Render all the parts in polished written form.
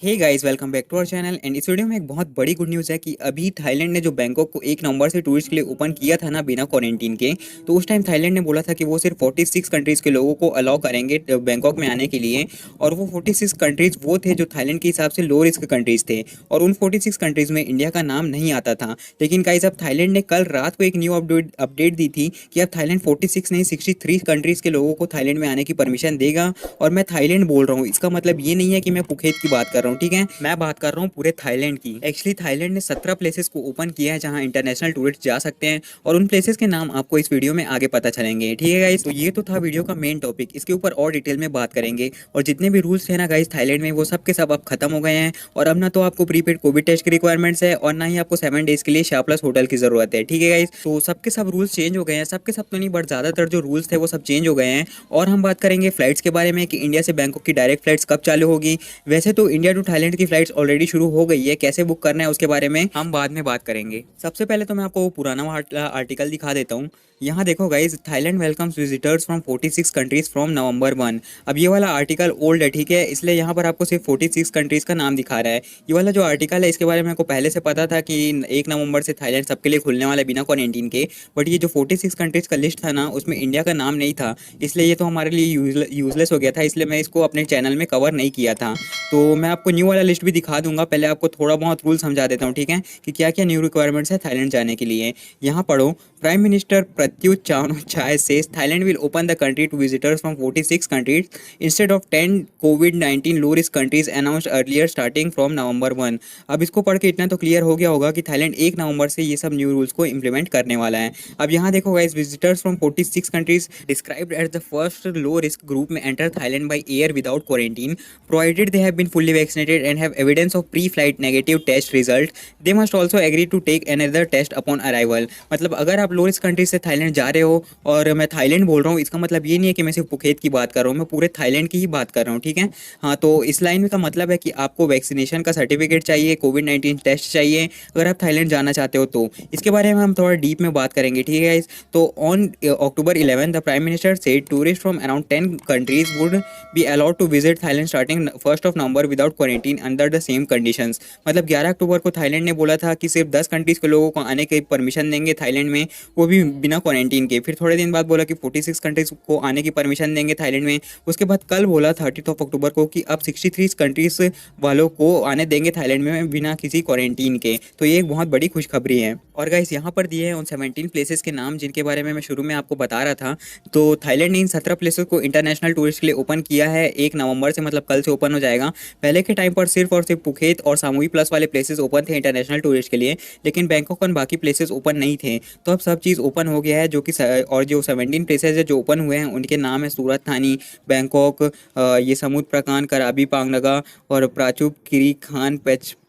Hey guys, welcome back to our channel. And इस video में एक बहुत बड़ी गुड न्यूज़ है कि अभी थाईलैंड ने जो बैंकॉक को 1 नवंबर से टूरिस्ट के लिए ओपन किया था ना, बिना क्वारंटीन के। तो उस टाइम थाईलैंड ने बोला था कि वो सिर्फ 46 कंट्रीज़ के लोगों को अलाउ करेंगे बैंकॉक में आने के लिए। और वो 46 कंट्रीज़ वो थे जो थाईलैंड के हिसाब से लो रिस्क कंट्रीज़ थे। और उन 46 कंट्रीज़ में इंडिया का नाम नहीं आता था। लेकिन गाइस, अब थाईलैंड ने कल रात को एक न्यू अपडेट दी थी कि अब थाईलैंड 46 नहीं 63 कंट्रीज़ के लोगों को थाईलैंड में आने की परमिशन देगा। और मैं थाईलैंड बोल रहा हूँ, इसका मतलब ये नहीं है कि मैं पुखेत की बात कर रहा हूँ, ठीक है। मैं बात कर रहा हूँ पूरे थाईलैंड की। एक्चुअली थाईलैंड ने 17 प्लेसेस को ओपन किया है जहाँ इंटरनेशनल टूरिस्ट जा सकते हैं। और उन प्लेसेस के नाम आपको इस वीडियो में आगे पता चलेंगे, ठीक है गाइस। तो ये तो था वीडियो का मेन टॉपिक। इसके ऊपर और डिटेल में बात करेंगे। और जितने भी रूल्स थे ना गाइस थाईलैंड में, वो सब के सब अब खत्म हो गए हैं। और अब ना तो आपको प्रीपेड कोविड टेस्ट की रिक्वायरमेंट्स है, और ना ही आपको 7 डेज के लिए शाह प्लस होटल की जरूरत है, ठीक है गाइस। तो सबके सब रूल्स चेंज हो गए हैं। सबके सब तो नहीं, बट ज्यादातर जो रूल्स थे वो सब चेंज हो गए हैं। और हम बात करेंगे फ्लाइट्स के बारे में कि इंडिया से बैंकॉक की डायरेक्ट फ्लाइट्स कब चालू होगी। वैसे तो इंडिया टू थाईलैंड की फ्लाइट्स ऑलरेडी शुरू हो गई है, कैसे बुक करना है उसके बारे में हम बाद में बात करेंगे। सबसे पहले तो मैं आपको वो पुराना आर्टिकल दिखा देता हूँ। यहाँ देखो guys, Thailand welcomes visitors from 46 countries from November 1। अब ये वाला आर्टिकल ओल्ड है, ठीक है, इसलिए यहाँ पर आपको सिर्फ 46 कंट्रीज का नाम दिखा रहा है। ये वाला जो आर्टिकल है इसके बारे में आपको पहले से पता था कि 1 नवंबर से थाईलैंड सबके लिए खुलने वाला है बिना क्वारंटीन के। बट ये जो 46 कंट्रीज का लिस्ट था ना, उसमें इंडिया का नाम नहीं था। इसलिए ये तो हमारे लिए यूजलेस हो गया था, इसलिए मैं इसको अपने चैनल में कवर नहीं किया था। तो मैं आपको न्यू वाला लिस्ट भी दिखा दूंगा। पहले आपको थोड़ा बहुत रूल समझा देता हूँ, ठीक है, कि क्या क्या न्यू रिक्वायरमेंट्स है थाईलैंड जाने के लिए। यहाँ पढ़ो। Prime minister Prayut Chan says Thailand will open the country to visitors from 46 countries instead of 10 कोविड-19 low risk countries announced earlier starting from November 1। अब इसको पढ़ के इतना तो क्लियर हो गया होगा कि थाईलैंड 1 नवंबर से ये सब न्यू रूल्स को इंप्लीमेंट करने वाला है। अब यहाँ देखो guys, visitors from 46 countries described as the first low risk group में enter Thailand by air without quarantine provided they have been fully vaccinated and have evidence of pre flight negative test result. They must also agree to take another test upon arrival. मतलब अगर आप low risk country से Thailand जा रहे हो, और मैं Thailand बोल रहा हूँ, इसका मतलब ये नहीं है कि मैं सिर्फ पुखेत की बात कर रहा हूँ, मैं पूरे थाईलैंड की ही बात कर रहा हूँ, ठीक है। हाँ, तो इस लाइन में का मतलब है कि आपको वैक्सीनेशन का सर्टिफिकेट चाहिए, कोविड-19 टेस्ट चाहिए अगर आप थाईलैंड जाना चाहते हो। तो इसके बारे में हम थोड़ा डीप में बात करेंगे, ठीक है गाइस। तो on October 11 the prime minister said tourist from around 10 countries would be allowed to visit Thailand starting 1 November without quarantine under the same conditions. मतलब 11 अक्टूबर को थाईलैंड ने बोला था कि सिर्फ 10 कंट्रीज के लोगों को आने की परमिशन देंगे थाईलैंड में, वो भी बिना क्वारंटीन के। फिर थोड़े दिन बाद बोला कि 46 कंट्रीज को आने की परमिशन देंगे थाईलैंड में। उसके बाद कल बोला 30 अक्टूबर को कि अब 63 कंट्रीज वालों को आने देंगे थाईलैंड में बिना किसी क्वारंटीन के। तो ये एक बहुत बड़ी खुशखबरी है। और गाइस, यहाँ पर दिए हैं उन 17 प्लेसेस के नाम जिनके बारे में मैं शुरू में आपको बता रहा था। तो थाईलैंड ने इन 17 प्लेसेस को इंटरनेशनल टूरिस्ट के लिए ओपन किया है 1 नवंबर से, मतलब कल से ओपन हो जाएगा। पहले के टाइम पर सिर्फ और सिर्फ पुखेत और सामूही प्लस वाले प्लेसेस ओपन थे इंटरनेशनल टूरिस्ट के लिए, लेकिन बैंकॉक और बाकी प्लेसेस ओपन नहीं थे। तो अब सब चीज़ ओपन हो गया है, जो कि और जो 17 प्लेसेस है जो ओपन हुए हैं उनके नाम है सूरत थानी, बैंकॉक, ये समुद्र प्रकान, कराबी पांगनगा, और प्राचुप, किरी खान,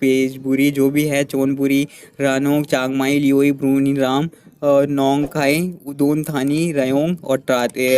पेजबुरी जो भी है, चोनबुरी, रानोंग, चांगमाई, लियोई, ब्रूनीराम, नोंग खाई, उदोन थानी, रयोंग और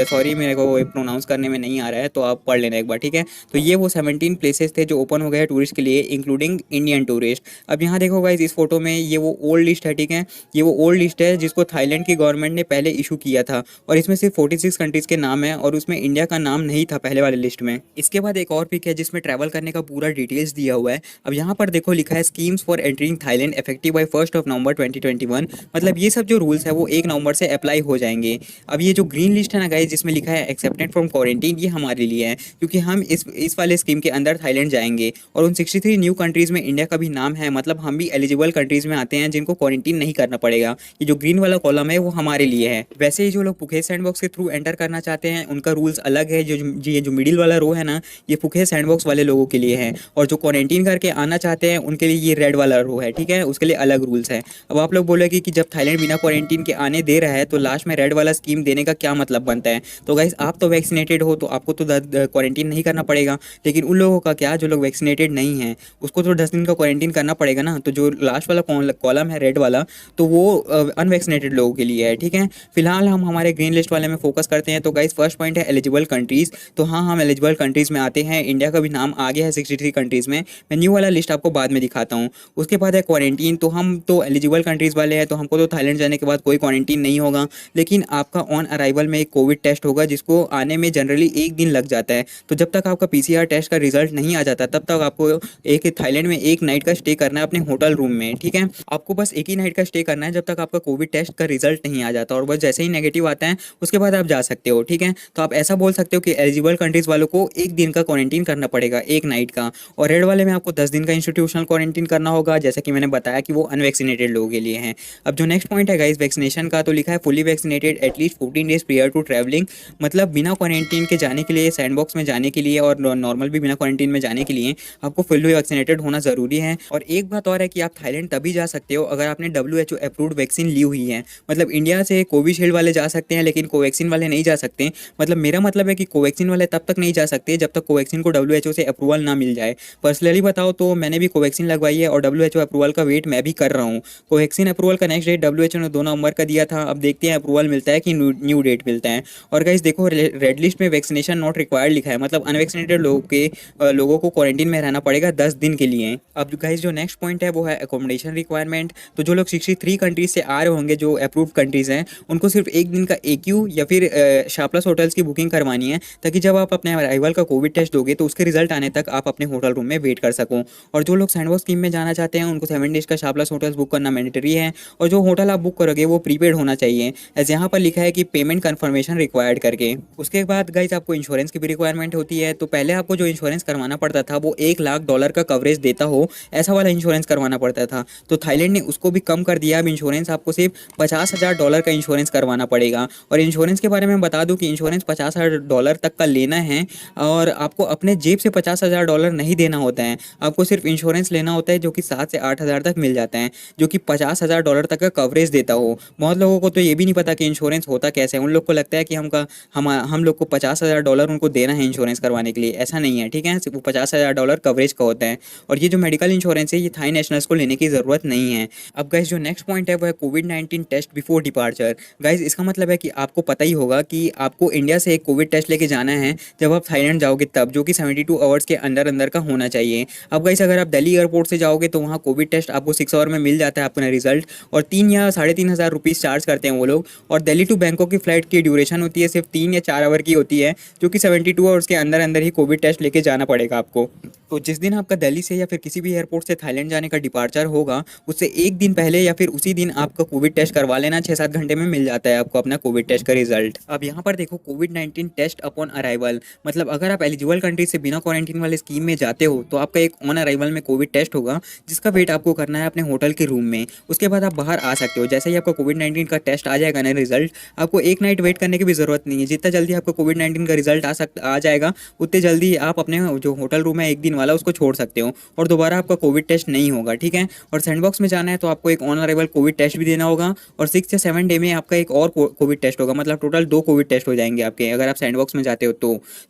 सॉरी मेरे को प्रोनाउंस करने में नहीं आ रहा है, तो आप पढ़ लेना एक बार, ठीक है। तो ये वो 17 प्लेसेस थे जो ओपन हो गए हैं टूरिस्ट के लिए, इंक्लूडिंग इंडियन टूरिस्ट। अब यहाँ देखो गाइस, इस फोटो में ये वो ओल्ड लिस्ट है, ठीक है। ये वो ओल्ड लिस्ट है जिसको थाईलैंड की गवर्नमेंट ने पहले इशू किया था, और इसमें सिर्फ 46 कंट्रीज के नाम है, और उसमें इंडिया का नाम नहीं था पहले वाले लिस्ट में। इसके बाद एक और पिक है जिसमें ट्रैवल करने का पूरा डिटेल्स दिया हुआ है। अब यहाँ पर देखो लिखा है schemes for entering Thailand effective by 1 November 2021। मतलब ये सब जो रूल्स है वो 1 नवंबर से अप्लाई हो जाएंगे। अब ये जो ग्रीन लिस्ट है ना गाइस, जिसमें लिखा है एक्सेप्टेड फ्रॉम क्वारंटीन, ये हमारे लिए है, क्योंकि हम इस वाले स्कीम के अंदर थाईलैंड जाएंगे। और उन 63 न्यू कंट्रीज में इंडिया का भी नाम है, मतलब हम भी एलिजिबल कंट्रीज में आते हैं जिनको क्वारंटीन नहीं करना पड़ेगा। ये जो ग्रीन वाला कॉलम है वो हमारे लिए है। वैसे ही जो लोग पुखे सैंडबॉक्स के थ्रू एंटर करना चाहते हैं उनका रूल्स अलग है। ये जो मिडिल वाला रो है ना, ये पुखे सैंडबॉक्स वाले लोगों के लिए है, और जो क्वारंटीन करके आना चाहते हैं उनके लिए ये रेड वाला रो है, ठीक है, उसके लिए अलग रूल्स है। अब आप लोग बोलेंगे कि जब थाईलैंड बिना क्वारंटीन के आने दे रहा है तो लास्ट में रेड वाला स्कीम देने का क्या मतलब बनता है। तो गाइस, आप तो वैक्सीनेटेड हो तो आपको तो क्वारंटीन नहीं करना पड़ेगा, लेकिन उन लोगों का क्या, जो लोग वैक्सीनेटेड नहीं हैं उसको तो 10 दिन का क्वारंटीन करना पड़ेगा ना। तो जो लास्ट वाला कॉलम है रेड वाला, तो वो अनवैक्सीनेटेड लोगों के लिए है, ठीक है। फिलहाल हम हमारे ग्रीन लिस्ट वाले में फोकस करते हैं। तो गाइस, फर्स्ट पॉइंट है एलिजिबल कंट्रीज। तो हाँ, हम एलिजिबल कंट्रीज में आते हैं। इंडिया का भी नाम आ गया है 63 कंट्रीज में। मैं न्यू वाला लिस्ट आपको बाद में दिखाता हूँ। उसके बाद है क्वारंटीन। तो हम तो एलिजिबल कंट्रीज वाले हैं, तो हमको तो थाईलैंड जाने के बाद कोई क्वारंटीन नहीं होगा, लेकिन आपका ऑन अराइवल में एक कोविड टेस्ट होगा जिसको आने में जनरली एक दिन लग जाता है। तो जब तक आपका पीसीआर टेस्ट का रिजल्ट नहीं आ जाता तब तक आपको एक थाईलैंड में एक नाइट का स्टे करना है अपने होटल रूम में, ठीक है। आपको बस एक ही नाइट का स्टे करना है जब तक आपका कोविड टेस्ट का रिजल्ट नहीं आ जाता, और बस जैसे ही नेगेटिव आता है उसके बाद आप जा सकते हो, ठीक है। तो आप ऐसा बोल सकते हो कि एलिजिबल कंट्रीज वालों को एक दिन का क्वारंटीन करना पड़ेगा, एक नाइट का, और रेड वाले में आपको 10 दिन का इंस्टीट्यूशनल क्वारंटीन करना होगा, जैसा कि मैंने बताया कि वो अनवैक्सीनेटेड लोगों के लिए है। अब जो नेक्स्ट पॉइंट है गाइस वैक्सीनेशन का, तो लिखा है fully vaccinated at least 14 days prior to travelling. मतलब बिना क्वारंटीन के जाने के लिए, सैंडबॉक्स में जाने के लिए और नॉर्मल भी बिना क्वारंटीन में जाने के लिए आपको फुली वैक्सीनेटेड होना ज़रूरी है। और एक बात और है कि आप थाईलैंड तभी जा सकते हो अगर आपने WHO अप्रूव्ड वैक्सीन ली हुई है। मतलब इंडिया से कोविशील्ड वाले जा सकते हैं लेकिन कोवैक्सीन वाले नहीं जा सकते। मतलब मेरा मतलब है कि कोवैक्सीन वाले तब तक नहीं जा सकते जब तक कोवैक्सीन को WHO से अप्रूवल ना मिल जाए। पर्सनली बताओ तो मैंने भी कोवैक्सीन लगवाई है और WHO अप्रूवल का वेट मैं भी कर रहा हूँ। कोवैक्सीन अप्रूवल का नेक्स्ट डेट WHO ने 2 नवंबर का दिया था। अब देखते हैं अप्रूवल मिलता है कि न्यू डेट मिलता है। और गाइस देखो रेड लिस्ट में वैक्सीनेशन नॉट रिक्वायर्ड लिखा है, मतलब अनवैक्सीनेटेड लोगों को क्वारंटीन में रहना पड़ेगा 10 दिन के लिए। अब गाइस जो नेक्स्ट पॉइंट है वो है अकोमोडेशन रिक्वायरमेंट। तो जो लोग 63 कंट्रीज से आ रहे होंगे जो अप्रूव्ड कंट्रीज हैं उनको सिर्फ एक दिन का AQ या फिर शापलस होटल्स की बुकिंग करवानी है, ताकि जब आप अपने अराइवल का कोविड टेस्ट दोगे तो उसके रिजल्ट आने तक आप अपने होटल रूम में वेट कर सको। और जो लोग सैंडबॉक्स स्कीम में जाना चाहते हैं उनको 7 डेज का शापलस होटल्स बुक करना मैंडेटरी है, और जो होटल आप बुक करोगे वो प्रीपेड होना चाहिए, एज यहाँ पर लिखा है कि पेमेंट कन्फर्मेशन रिक्वायर्ड करके। उसके बाद गाइज आपको इंश्योरेंस की भी रिक्वायरमेंट होती है। तो पहले आपको जो इंश्योरेंस करवाना पड़ता था वो $1,00,000 का कवरेज देता हो, ऐसा वाला इंश्योरेंस करवाना पड़ता था। तो थाईलैंड ने उसको भी कम कर दिया। अब इंश्योरेंस आपको सिर्फ $50,000 का इंश्योरेंस करवाना पड़ेगा। और इंश्योरेंस के बारे में बता दूं कि इंश्योरेंस $50,000 तक का लेना है, और आपको अपने जेब से $50,000 नहीं देना होता है। आपको सिर्फ इंश्योरेंस लेना होता है जो कि 7 से 8 हज़ार तक मिल जाता है, जो कि $50,000 तक का कवरेज देता हो। बहुत लोगों को तो ये भी नहीं पता कि इंश्योरेंस होता कैसे है। उन लोग को लगता है कि हम लोग को $50,000 उनको देना है इंश्योरेंस करवाने के लिए। ऐसा नहीं है, ठीक है। सिर्फ वो $50,000 कवरेज का होता है। और ये जो मेडिकल इंश्योरेंस है ये थाई नेशनल्स को लेने की ज़रूरत नहीं है। अब गाइस जो नेक्स्ट पॉइंट है वो है कोविड-19 टेस्ट बिफोर डिपार्चर। गाइस इसका मतलब है कि आपको पता ही होगा कि आपको इंडिया से एक कोविड टेस्ट लेके जाना है जब आप थाईलैंड जाओगे तब, जो कि 72 आवर्स के अंदर अंदर का होना चाहिए। अब गाइस अगर आप दिल्ली एयरपोर्ट से जाओगे तो वहाँ कोविड टेस्ट आपको 6 आवर में मिल जाता है अपना रिजल्ट, और 3 या 3,500 रुपीज़ चार्ज करते हैं वो लोग। और दिल्ली टू बैंकॉक की फ्लाइट की ड्यूरेशन होती है सिर्फ 3 या 4 आवर की होती है, जो कि 72 आवर्स के अंदर अंदर ही कोविड टेस्ट लेके जाना पड़ेगा आपको। तो जिस दिन आपका दिल्ली से या फिर किसी भी एयरपोर्ट से थाईलैंड जाने का डिपार्चर होगा उससे एक दिन पहले या फिर उसी दिन आपका कोविड टेस्ट करवा लेना। 6-7 घंटे में मिल जाता है आपको अपना कोविड टेस्ट का रिजल्ट। अब यहाँ पर देखो कोविड-19 टेस्ट अपॉन अराइवल, मतलब अगर आप एलिजिबल कंट्री से बिना क्वारंटीन वाले स्कीम में जाते हो तो आपका एक ऑन अराइवल में कोविड टेस्ट होगा जिसका वेट आपको करना है अपने होटल के रूम में। उसके बाद आप बाहर आ सकते हो। जैसे ही आपका कोविड-19 का टेस्ट आ जाएगा ना रिजल्ट, आपको एक नाइट वेट करने की भी ज़रूरत नहीं है। जितना जल्दी आपका कोविड-19 का रिजल्ट आ जाएगा उतने जल्दी आप अपने जो होटल रूम है एक दिन वाला उसको छोड़ सकते हो, और दोबारा आपका कोविड टेस्ट नहीं होगा, ठीक है। और सैंडबॉक्स में जाना है तो आपको एक ऑन अराइवल कोविड टेस्ट भी देना होगा, और 6 से 7 डे में आपका एक और कोविड टेस्ट होगा। मतलब टोटल 2 कोविड टेस्ट हो जाएंगे आपके अगर आप सैंडबॉक्स में जाते हो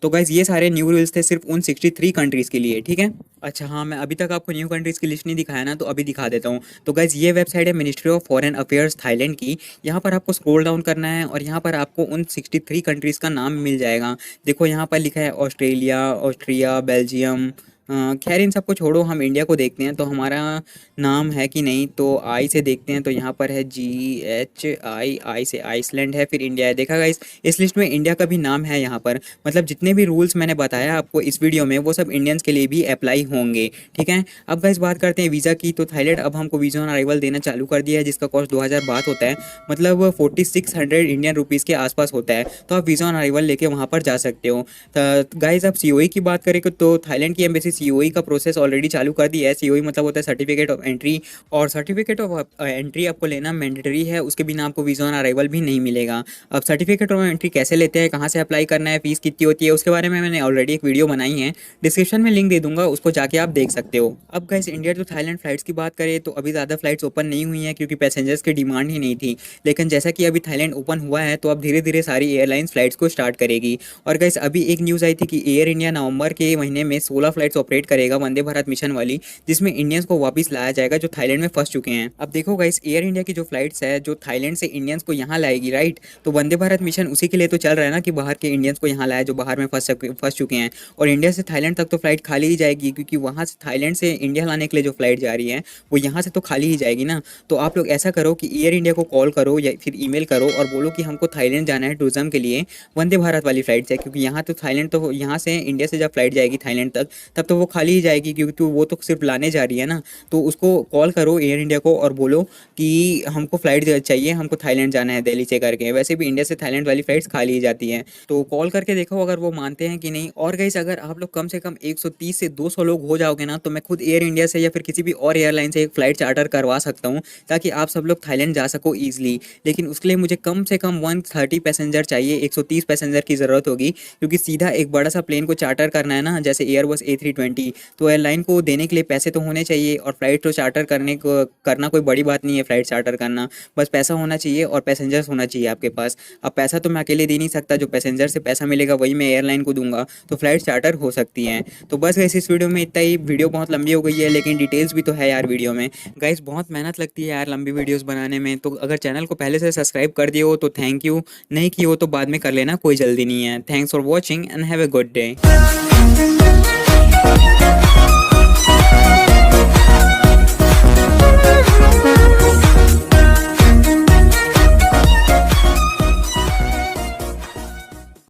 तो गाइस ये सारे न्यू रूल्स थे सिर्फ उन 63 कंट्रीज़ के लिए, ठीक है। अच्छा हाँ, मैं अभी तक आपको न्यू कंट्रीज़ की लिस्ट नहीं दिखाया ना, तो अभी दिखा देता हूँ। तो गाइस ये वेबसाइट है ministry of foreign affairs Thailand की। यहाँ पर आपको स्क्रॉल डाउन करना है और यहाँ पर आपको उन 63 कंट्रीज़ का नाम मिल जाएगा। देखो यहाँ पर लिखा है ऑस्ट्रेलिया, ऑस्ट्रिया, बेल्जियम। खैर इन सबको छोड़ो, हम इंडिया को देखते हैं तो हमारा नाम है कि नहीं। तो आई से देखते हैं, तो यहाँ पर है GHI, आई से आइसलैंड है, फिर इंडिया है। देखा गाइस इस लिस्ट में इंडिया का भी नाम है यहाँ पर। मतलब जितने भी रूल्स मैंने बताया आपको इस वीडियो में वो सब इंडियंस के लिए भी अप्लाई होंगे, ठीक है। अब गाइस बात करते हैं वीज़ा की। तो थाईलैंड अब हमको वीज़ा ऑन अराइवल देना चालू कर दिया है जिसका कॉस्ट 2,000 बात होता है, मतलब 4600 इंडियन रुपीज़ के आसपास होता है। तो आप वीज़ा ऑन अराइवल लेके वहाँ पर जा सकते हो। गाइस अब COE की बात करें तो थाईलैंड की एम्बेसी COE का प्रोसेस ऑलरेडी चालू कर दिया है। COE मतलब होता है सर्टिफिकेट ऑफ एंट्री, और सर्टिफिकेट ऑफ एंट्री आपको लेना मैंडेटरी है। उसके बिना आपको वीज़ा ऑन अराइवल भी नहीं मिलेगा। अब सर्टिफिकेट ऑफ एंट्री कैसे लेते हैं, कहाँ से अप्लाई करना है, फीस कितनी होती है, उसके बारे में मैंने ऑलरेडी एक वीडियो बनाई है, डिस्क्रिप्शन में लिंक दे दूंगा, उसको जाके आप देख सकते हो। अब guys India to Thailand flights की बात करें तो अभी ज़्यादा फ्लाइट्स ओपन नहीं हुई हैं क्योंकि पैसेंजर्स की डिमांड ही नहीं थी। लेकिन जैसा कि अभी थाईलैंड ओपन हुआ है तो अब धीरे धीरे सारी एयरलाइंस फ्लाइट्स को स्टार्ट करेगी। और गाइस अभी एक न्यूज़ आई थी कि एयर इंडिया नवंबर के महीने में 16 फ्लाइट्स ऑपरेट करेगा वंदे भारत मिशन वाली, जिसमें इंडियंस को वापस लाया जाएगा जो थाईलैंड में फंस चुके हैं। अब देखो गाइस, एयर इंडिया की जो फ्लाइट्स है जो थाईलैंड से इंडियंस को यहाँ लाएगी, राइट। तो वंदे भारत मिशन उसी के लिए तो चल रहा है ना कि बाहर के इंडियंस को यहाँ लाया जो बाहर में फंस चुके हैं। और इंडिया से थाईलैंड तक तो फ्लाइट खाली ही जाएगी, क्योंकि वहाँ से थाईलैंड से इंडिया लाने के लिए जो फ्लाइट जा रही है वो यहाँ से तो खाली ही जाएगी ना। तो आप लोग ऐसा करो कि एयर इंडिया को कॉल करो या फिर ईमेल करो और बोलो कि हमको थाईलैंड जाना है टूरिज्म के लिए, वंदे भारत वाली फ्लाइट से। क्योंकि यहाँ तो थाईलैंड तो यहाँ से इंडिया से जब फ्लाइट जाएगी थाईलैंड तक तब तो वो खाली ही जाएगी, क्योंकि तो वो तो सिर्फ लाने जा रही है ना। तो उसको कॉल करो एयर इंडिया को और बोलो कि हमको फ्लाइट चाहिए, हमको थाईलैंड जाना है दिल्ली से करके। वैसे भी इंडिया से थाईलैंड वाली फ्लाइट्स खाली ही जाती हैं, तो कॉल करके देखो अगर वो मानते हैं कि नहीं। और गाइस, अगर आप लोग कम से कम 130 से 200 लोग हो जाओगे ना, तो मैं खुद एयर इंडिया से या फिर किसी भी और एयरलाइन से एक फ़्लाइट चार्टर करवा सकता हूँ, ताकि आप सब लोग थाईलैंड जा सको ईजिली। लेकिन उसके लिए मुझे कम से कम 130 पैसेंजर चाहिए, 130 पैसेंजर की ज़रूरत होगी, क्योंकि सीधा एक बड़ा सा प्लेन को चार्टर करना है ना, जैसे एयरबस A320। तो एयरलाइन को देने के लिए पैसे तो होने चाहिए, और फ्लाइट तो चार्टर करना कोई बड़ी बात नहीं है। फ्लाइट चार्टर करना बस पैसा होना चाहिए और पैसेंजर्स होना चाहिए आपके पास। अब पैसा तो मैं अकेले दे नहीं सकता, जो पैसेंजर से पैसा मिलेगा वही मैं एयरलाइन को दूंगा, तो फ्लाइट चार्टर हो सकती हैं। तो बस गाइस, इस वीडियो में इतना ही। वीडियो बहुत लंबी हो गई है, लेकिन डिटेल्स भी तो है यार वीडियो में। गाइस, बहुत मेहनत लगती है यार लंबी वीडियोस बनाने में। तो अगर चैनल को पहले से सब्सक्राइब कर दिए हो तो थैंक यू, नहीं की हो तो बाद में कर लेना, कोई जल्दी नहीं है। Thanks for watching and have a good day.